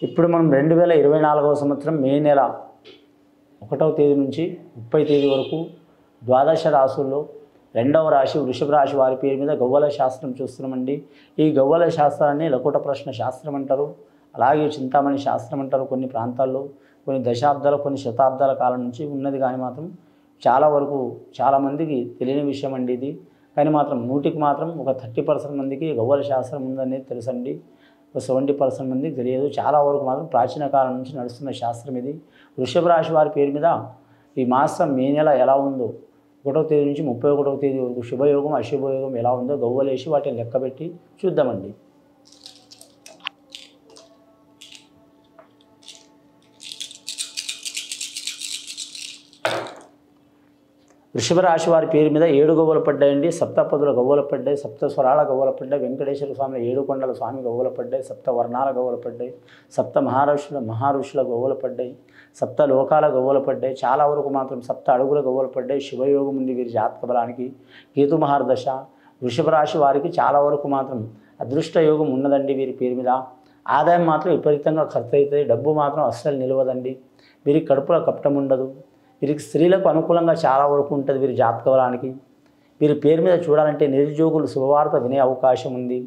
ఇప్పుడు మనం 2024వ సంవత్సరం మే నెల 1వ తేదీ నుంచి 30వ తేదీ వరకు ద్వాదశ రాశుల్లో 2వ రాశి వృషభ రాశి వారి పేరు మీద గవ్వల శాస్త్రం చూస్తున్నామండి. ఈ గవ్వల శాస్త్రాన్ని లకుట ప్రశ్న శాస్త్రం అంటారు, అలాగే చింతామణి శాస్త్రం అంటారు. కొన్ని ప్రాంతాల్లో కొన్ని దశాబ్దాల కొన్ని శతాబ్దాల కాలం నుంచి ఉన్నది, కానీ మాత్రం చాలా వరకు చాలామందికి తెలియని విషయం అండి ఇది. కానీ మాత్రం 100కి మాత్రం ఒక 30% మందికి గవ్వల శాస్త్రం ఉందనేది తెలుసండి. 70% మందికి తెలియదు. చాలా వరకు మాత్రం ప్రాచీన కాలం నుంచి నడుస్తున్న శాస్త్రం ఇది. వృషభ రాశి వారి పేరు మీద ఈ మాసం మే నెల ఎలా ఉందో 1వ తేదీ నుంచి 31వ తేదీ వరకు శుభయోగం అశుభయోగం ఎలా ఉందో గవ్వలేసి వాటిని లెక్కబెట్టి చూద్దామండి. వృషభ రాశి వారి పేరు మీద 7 గవ్వలు పడ్డాయండి. సప్తపదుల గవ్వలు పడ్డాయి, సప్త స్వరాల గవ్వలు పడ్డాయి, వెంకటేశ్వర స్వామి 7 కొండల స్వామి గవ్వలు పడ్డాయి, సప్త వర్ణాల గవ్వలు పడ్డాయి, సప్త మహారుషుల గవ్వలు పడ్డాయి, సప్త లోకాల గవ్వలు పడ్డాయి. చాలా వరకు మాత్రం 7 అడుగుల గవ్వలు పడ్డాయి. శుభయోగం ఉంది వీరి జాతక బలానికి. కేతు మహార్దశ వృషభ రాశి వారికి చాలా వరకు మాత్రం అదృష్ట యోగం ఉన్నదండి. వీరి పేరు మీద ఆదాయం మాత్రం విపరీతంగా ఖర్చు అవుతుంది, డబ్బు మాత్రం అస్సలు నిలవదండి. వీరికి కడుపులో కపటం ఉండదు. వీరికి స్త్రీలకు అనుకూలంగా చాలా వరకు ఉంటుంది వీరి జాతక బలానికి. వీరి పేరు మీద చూడాలంటే నిరుద్యోగులు శుభవార్త వినే అవకాశం ఉంది.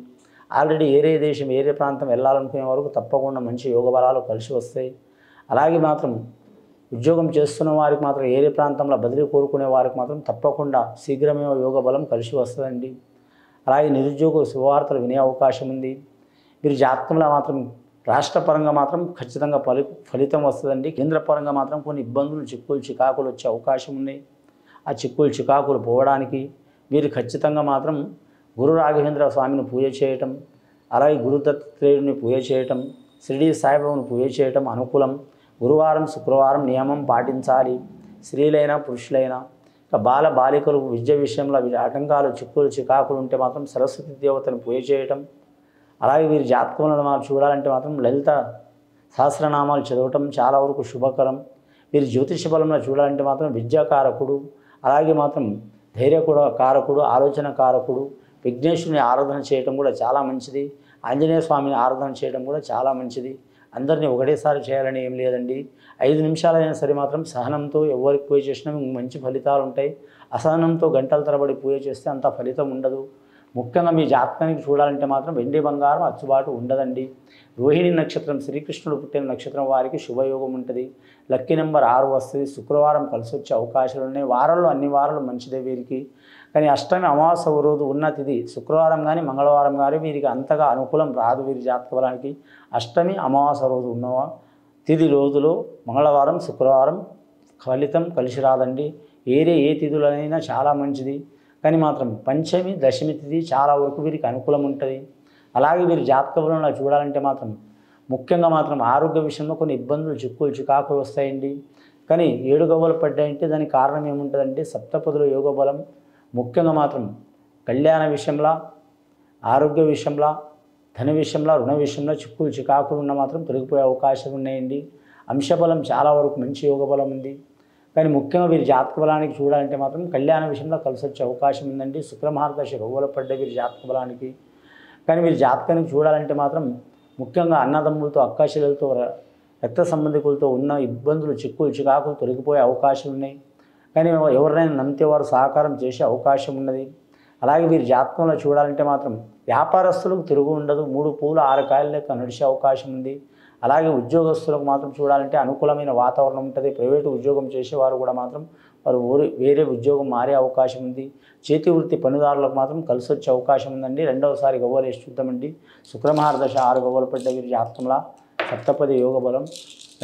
ఆల్రెడీ ఏరే దేశం ఏరే ప్రాంతం వెళ్ళాలనుకునే వరకు తప్పకుండా మంచి యోగ బలాలు కలిసి వస్తాయి. అలాగే మాత్రం ఉద్యోగం చేస్తున్న వారికి మాత్రం ఏరే ప్రాంతంలో బదిలీ కోరుకునే వారికి మాత్రం తప్పకుండా శీఘ్రమే యోగ బలం కలిసి వస్తుందండి. అలాగే నిరుద్యోగులు శుభవార్తలు వినే అవకాశం ఉంది. వీరి జాతకంలో మాత్రం రాష్ట్రపరంగా మాత్రం ఖచ్చితంగా ఫలితం వస్తుందండి. కేంద్ర పరంగా మాత్రం కొన్ని ఇబ్బందులు చిక్కులు చికాకులు వచ్చే అవకాశం ఉన్నాయి. ఆ చిక్కులు చికాకులు పోవడానికి వీరు ఖచ్చితంగా మాత్రం గురు రాఘవేంద్ర స్వామిని పూజ చేయటం, అలాగే గురు దత్తాత్రేయుడిని పూజ చేయటం, షిరిడి సాయిబాబాను పూజ చేయటం అనుకూలం. గురువారం శుక్రవారం నియమం పాటించాలి. స్త్రీలైనా పురుషులైనా. ఇక బాలికలు విద్య విషయంలో ఆటంకాలు చిక్కులు చికాకులు ఉంటే మాత్రం సరస్వతి దేవతను పూజ చేయటం. అలాగే వీరి జాతకంలో మనం చూడాలంటే మాత్రం లలిత సహస్రనామాలు చదవటం చాలా వరకు శుభకరం. వీరి జ్యోతిష బలంలో చూడాలంటే మాత్రం విద్యాకారకుడు, అలాగే మాత్రం కారకుడు, ఆలోచన కారకుడు, విఘ్నేశ్వరుని ఆరాధన చేయడం కూడా చాలా మంచిది. ఆంజనేయ స్వామిని ఆరాధన చేయడం కూడా చాలా మంచిది. అందరినీ ఒకటేసారి చేయాలని ఏం లేదండి. 5 నిమిషాలైనా సరే మాత్రం సహనంతో ఎవరికి పూజ చేసినా మంచి ఫలితాలు ఉంటాయి. అసహనంతో గంటల తరబడి పూజ చేస్తే అంత ఫలితం ఉండదు. ముఖ్యంగా మీ జాతకానికి చూడాలంటే మాత్రం వెండి బంగారం అచ్చుబాటు ఉండదండి. రోహిణి నక్షత్రం శ్రీకృష్ణుడు పుట్టిన నక్షత్రం వారికి శుభయోగం ఉంటుంది. లక్కీ నెంబర్ 6 వస్తుంది. శుక్రవారం కలిసి వచ్చే అవకాశాలు ఉన్నాయి. వారాల్లో అన్ని వారాలు మంచిదే వీరికి. కానీ అష్టమి అమావాస్య రోజు ఉన్న తిథి శుక్రవారం కానీ మంగళవారం కానీ వీరికి అంతగా అనుకూలం రాదు. వీరి జాతక బలానికి అష్టమి అమావాస్య రోజు ఉన్నవా తిథి రోజులో మంగళవారం శుక్రవారం ఫలితం కలిసి రాదండి. ఏ తిథులైనా చాలా మంచిది. కానీ మాత్రం పంచమి దశమి తిథి చాలా వరకు వీరికి అనుకూలం ఉంటుంది. అలాగే వీరి జాతక బలంలో చూడాలంటే మాత్రం ముఖ్యంగా మాత్రం ఆరోగ్య విషయంలో కొన్ని ఇబ్బందులు చిక్కులు చికాకులు వస్తాయండి. కానీ 7 గవ్వలు పడ్డాయంటే దానికి కారణం ఏముంటుందంటే సప్తపదుల యోగ బలం. ముఖ్యంగా మాత్రం కళ్యాణ విషయంలో, ఆరోగ్య విషయంలో, ధన విషయంలో, రుణ విషయంలో చిక్కులు చికాకులు ఉన్న మాత్రం తొలగిపోయే అవకాశాలు ఉన్నాయండి. అంశబలం చాలా వరకు మంచి యోగ బలం ఉంది. కానీ ముఖ్యంగా వీరి జాతక బలానికి చూడాలంటే మాత్రం కళ్యాణ విషయంలో కలిసి వచ్చే అవకాశం ఉందండి. శుక్రమహార్దశ గవ్వలు పడ్డ వీరి జాతక బలానికి. కానీ వీరి జాతకానికి చూడాలంటే మాత్రం ముఖ్యంగా అన్నదమ్ములతో, అక్కాచెల్లెలతో, రక్త సంబంధికులతో ఉన్న ఇబ్బందులు చిక్కులు చికాకులు తొలగిపోయే అవకాశాలు ఉన్నాయి. కానీ ఎవరినైనా నమ్మితే వారు సహకారం చేసే అవకాశం ఉన్నది. అలాగే వీరి జాతకంలో చూడాలంటే మాత్రం వ్యాపారస్తులకు తిరుగు ఉండదు. 3 పూలు 6 కాయల లెక్క నడిచే అవకాశం ఉంది. అలాగే ఉద్యోగస్తులకు మాత్రం చూడాలంటే అనుకూలమైన వాతావరణం ఉంటుంది. ప్రైవేటు ఉద్యోగం చేసేవారు కూడా మాత్రం వారు వేరే ఉద్యోగం మారే అవకాశం ఉంది. చేతి వృత్తి పనిదారులకు మాత్రం కలిసి వచ్చే అవకాశం ఉందండి. రెండవసారి గవ్వలు వేసి చూద్దామండి. శుక్రమహార్దశ 6 గవ్వలు పడ్డ వీరి జాతకంలో సప్తపది యోగ బలం.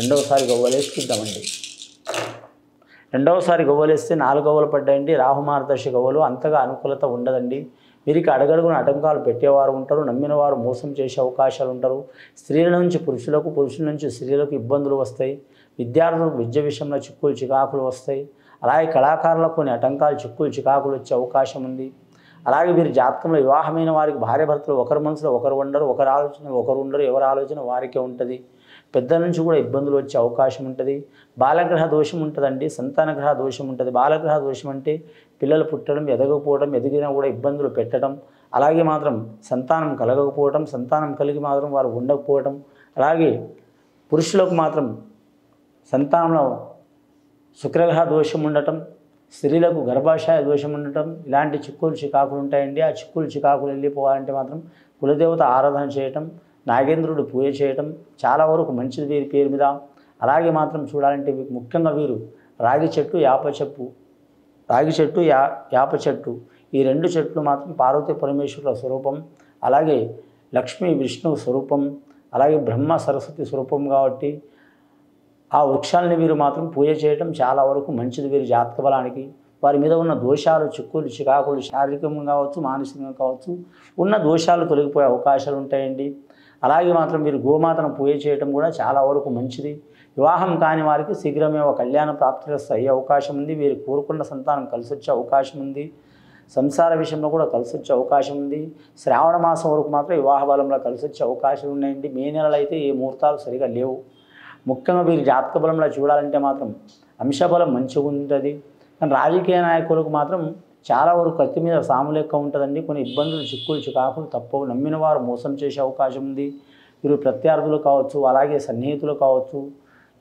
రెండవసారి గవ్వలు వేసి చూద్దామండి. రెండవసారి గవ్వలు వేస్తే 4 గవ్వలు పడ్డాయండి. రాహుమహార్దశ గవ్వలు అంతగా అనుకూలత ఉండదండి. వీరికి అడగడుగున ఆటంకాలు పెట్టేవారు ఉంటారు. నమ్మిన వారు మోసం చేసే అవకాశాలు ఉంటారు. స్త్రీల నుంచి పురుషులకు, పురుషుల నుంచి స్త్రీలకు ఇబ్బందులు వస్తాయి. విద్యార్థులకు విద్య విషయంలో చిక్కులు చికాకులు వస్తాయి. అలాగే కళాకారులకు కొన్ని ఆటంకాలు చిక్కులు చికాకులు వచ్చే అవకాశం ఉంది. అలాగే వీరి జాతకంలో వివాహమైన వారికి భార్యాభర్తలు ఒకరి మనసులో ఒకరు ఉండరు, ఒకరి ఆలోచన ఒకరు ఉండరు, ఎవరి ఆలోచన వారికే ఉంటుంది. పెద్దల నుంచి కూడా ఇబ్బందులు వచ్చే అవకాశం ఉంటుంది. బాలగ్రహ దోషం ఉంటుందండి, సంతానగ్రహ దోషం ఉంటుంది. బాలగ్రహ దోషం అంటే పిల్లలు పుట్టడం, ఎదగకపోవడం, ఎదిగినా కూడా ఇబ్బందులు పెట్టడం, అలాగే మాత్రం సంతానం కలగకపోవడం, సంతానం కలిగి మాత్రం వారు ఉండకపోవడం, అలాగే పురుషులకు మాత్రం సంతానంలో శుక్రగ్రహ దోషం ఉండటం, స్త్రీలకు గర్భాశయ దోషం ఉండటం, ఇలాంటి చిక్కులు చికాకులు ఉంటాయండి. ఆ చిక్కులు చికాకులు వెళ్ళిపోవాలంటే మాత్రం కులదేవత ఆరాధన చేయటం, నాగేంద్రుడు పూజ చేయటం చాలా వరకు మంచిది వీరి పేరు మీద. అలాగే మాత్రం చూడాలంటే ముఖ్యంగా వీరు రాగి చెట్టు, యాప చెట్టు ఈ రెండు చెట్లు మాత్రం పార్వతీ పరమేశ్వరుల స్వరూపం, అలాగే లక్ష్మీ విష్ణువు స్వరూపం, అలాగే బ్రహ్మ సరస్వతి స్వరూపం కాబట్టి ఆ వృక్షాలని వీరు మాత్రం పూజ చేయటం చాలా వరకు మంచిది వీరి జాతక బలానికి. వారి మీద ఉన్న దోషాలు, చిక్కులు చికాకులు శారీరకంగా కావచ్చు, మానసికంగా కావచ్చు, ఉన్న దోషాలు తొలగిపోయే అవకాశాలు ఉంటాయండి. అలాగే మాత్రం వీరు గోమాతను పూజ చేయటం కూడా చాలా వరకు మంచిది. వివాహం కాని వారికి శీఘ్రమే ఒక కళ్యాణ ప్రాప్తిరస్తు అయ్యే అవకాశం ఉంది. వీరు కోరుకున్న సంతానం కలిసి వచ్చే అవకాశం ఉంది. సంసార విషయంలో కూడా కలిసి వచ్చే అవకాశం ఉంది. శ్రావణ మాసం వరకు మాత్రం వివాహ బలంలో కలిసి వచ్చే అవకాశం ఉన్నాయండి. మే నెలలో అయితే ఏ ముహూర్తాలు సరిగా లేవు. ముఖ్యంగా వీరి జాతక బలంలో చూడాలంటే మాత్రం అంశబలం మంచిగా ఉంటుంది. కానీ రాజకీయ నాయకులకు మాత్రం చాలా వరకు కత్తి మీద సాము లెక్క ఉంటుందండి. కొన్ని ఇబ్బందులు, చిక్కులు చికాకులు తప్పవు. నమ్మిన వారు మోసం చేసే అవకాశం ఉంది. వీరు ప్రత్యర్థులు కావచ్చు, అలాగే సన్నిహితులు కావచ్చు,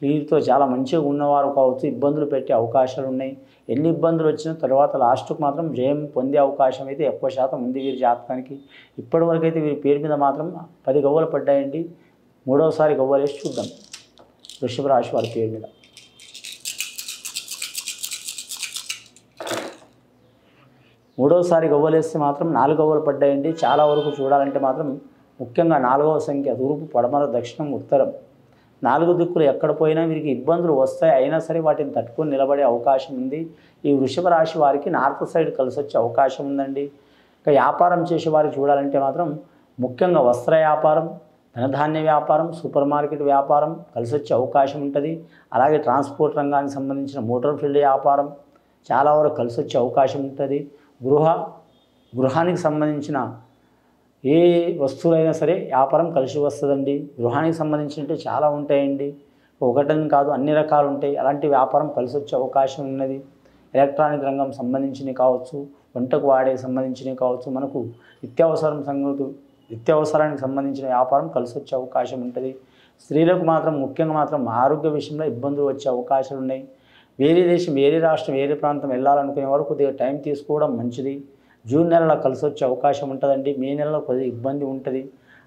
వీరితో చాలా మంచిగా ఉన్నవారు కావచ్చు, ఇబ్బందులు పెట్టే అవకాశాలు ఉన్నాయి. ఎన్ని ఇబ్బందులు వచ్చినా తర్వాత లాస్ట్కు మాత్రం జయం పొందే అవకాశం అయితే ఎక్కువ శాతం ఉంది వీరి జాతకానికి. ఇప్పటివరకు అయితే వీరి పేరు మీద మాత్రం 10 గవ్వలు పడ్డాయండి. మూడవసారి గవ్వలేసి చూద్దాం వృషభ రాశి వారి పేరు మీద. మూడవసారి గవ్వలేస్తే మాత్రం 4 గవ్వలు పడ్డాయండి. చాలా వరకు చూడాలంటే మాత్రం ముఖ్యంగా 4వ సంఖ్య తూర్పు, పడమర, దక్షిణం, ఉత్తరం 4 దిక్కులు ఎక్కడ పోయినా వీరికి ఇబ్బందులు వస్తాయి. అయినా సరే వాటిని తట్టుకొని నిలబడే అవకాశం ఉంది. ఈ వృషభ రాశి వారికి నార్త్ సైడ్ కలిసి వచ్చే అవకాశం ఉందండి. ఇక వ్యాపారం చేసే వారికి చూడాలంటే మాత్రం ముఖ్యంగా వస్త్ర వ్యాపారం, ధనధాన్య వ్యాపారం, సూపర్ మార్కెట్ వ్యాపారం కలిసి వచ్చే అవకాశం ఉంటుంది. అలాగే ట్రాన్స్పోర్ట్ రంగానికి సంబంధించిన మోటార్ ఫీల్డ్ వ్యాపారం చాలా వరకు కలిసి వచ్చే అవకాశం ఉంటుంది. గృహానికి సంబంధించిన ఏ వస్తువులైనా సరే వ్యాపారం కలిసి వస్తుందండి. గృహానికి సంబంధించినట్టు చాలా ఉంటాయండి, ఒకటని కాదు అన్ని రకాలు ఉంటాయి. అలాంటి వ్యాపారం కలిసి వచ్చే అవకాశం ఉన్నది. ఎలక్ట్రానిక్ రంగం సంబంధించినవి కావచ్చు, వంటకు వాడే సంబంధించినవి కావచ్చు, మనకు నిత్యావసరానికి సంబంధించిన వ్యాపారం కలిసి వచ్చే అవకాశం ఉంటుంది. స్త్రీలకు మాత్రం ముఖ్యంగా మాత్రం ఆరోగ్య విషయంలో ఇబ్బందులు వచ్చే అవకాశాలు ఉన్నాయి. వేరే దేశం, వేరే రాష్ట్రం, వేరే ప్రాంతం వెళ్ళాలనుకునే వారు కొద్దిగా టైం తీసుకోవడం మంచిది. జూన్ నెలలో కలిసి వచ్చే అవకాశం ఉంటుందండి. మే నెలలో కొద్దిగా ఇబ్బంది ఉంటుంది.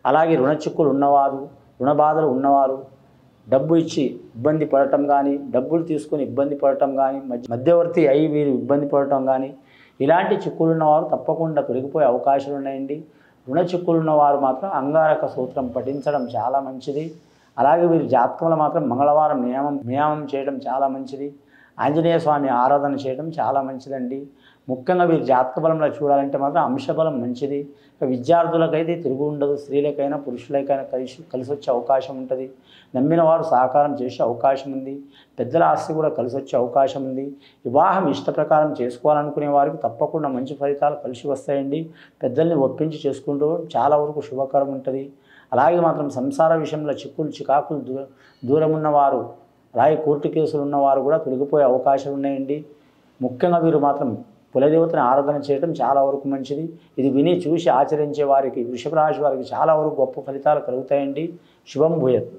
అలాగే రుణ చిక్కులు ఉన్నవారు, రుణ బాధలు ఉన్నవారు, డబ్బు ఇచ్చి ఇబ్బంది పడటం కానీ, డబ్బులు తీసుకొని ఇబ్బంది పడటం కానీ, మధ్యవర్తి అయి వీరు ఇబ్బంది పడటం కానీ, ఇలాంటి చిక్కులు ఉన్నవారు తప్పకుండా తొలగిపోయే అవకాశాలు ఉన్నాయండి. రుణ చిక్కులు ఉన్నవారు మాత్రం అంగారక సూత్రం పఠించడం చాలా మంచిది. అలాగే వీరి జాతకంలో మాత్రం మంగళవారం నియామం చేయడం చాలా మంచిది. ఆంజనేయ స్వామి ఆరాధన చేయడం చాలా మంచిదండి. ముఖ్యంగా వీరి జాతక బలంలో చూడాలంటే మాత్రం అంశబలం మంచిది. విద్యార్థులకైతే తిరుగు ఉండదు. స్త్రీలకైనా పురుషులకైనా కలిసి వచ్చే అవకాశం ఉంటుంది. నమ్మిన వారు సహకారం చేసే అవకాశం ఉంది. పెద్దల ఆస్తి కూడా కలిసి వచ్చే అవకాశం ఉంది. వివాహం ఇష్ట ప్రకారం చేసుకోవాలనుకునే వారికి తప్పకుండా మంచి ఫలితాలు కలిసి వస్తాయండి. పెద్దల్ని ఒప్పించి చేసుకుంటూ చాలా వరకు శుభకరం ఉంటుంది. అలాగే మాత్రం సంసార విషయంలో చిక్కులు చికాకులు దూరం ఉన్నవారు, అలాగే కోర్టు కేసులు ఉన్నవారు కూడా తొలగిపోయే అవకాశాలు ఉన్నాయండి. ముఖ్యంగా వీరు మాత్రం కులదేవతని ఆరాధన చేయడం చాలా వరకు మంచిది. ఇది విని చూసి ఆచరించే వారికి, వృషభ రాశి వారికి చాలా వరకు గొప్ప ఫలితాలు కలుగుతాయండి. శుభం భూయత్.